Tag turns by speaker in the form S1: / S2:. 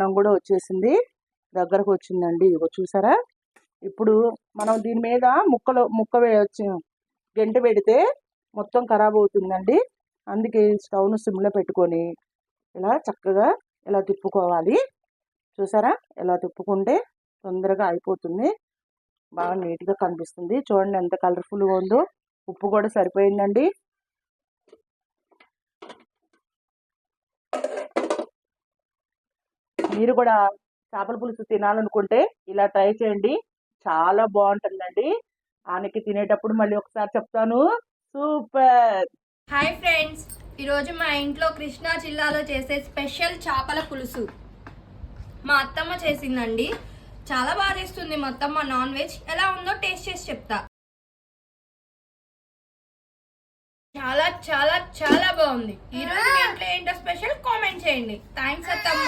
S1: అన్నం కూడా వచ్చేసింది, దగ్గరకు వచ్చిందండి. ఇగో చూసారా. ఇప్పుడు మనం దీని మీద ముక్క వేయచ్చు, గంట పెడితే మొత్తం ఖరాబ్ అవుతుందండి. అందుకే స్టవ్ను సిమ్లో పెట్టుకొని ఇలా చక్కగా ఇలా తిప్పుకోవాలి. చూసారా, ఇలా తిప్పుకుంటే తొందరగా అయిపోతుంది, బాగా నీట్గా కనిపిస్తుంది. చూడండి ఎంత కలర్ఫుల్గా ఉందో. ఉప్పు కూడా సరిపోయిందండి. మీరు కూడా చేపల పులుసు తినాలనుకుంటే ఇలా ట్రై చేయండి, చాలా బాగుంటుందండి. ఆనకి తినేటప్పుడు మళ్ళీ ఒకసారి చెప్తాను, సూపర్.
S2: హాయ్ ఫ్రెండ్స్, ఈరోజు మా ఇంట్లో కృష్ణా జిల్లాలో చేసే స్పెషల్ చేపల పులుసు మా అత్తమ్మ చేసిందండి. చాలా బాగా చేస్తుంది మా అత్తమ్మ నాన్ వెజ్. ఎలా ఉందో టేస్ట్ చేసి చెప్తా. చాలా చాలా చాలా బాగుంది. ఈరోజు మీ ఇంట్లో ఏంటో స్పెషల్ కామెంట్ చేయండి. థ్యాంక్స్ అత్తమ్మ.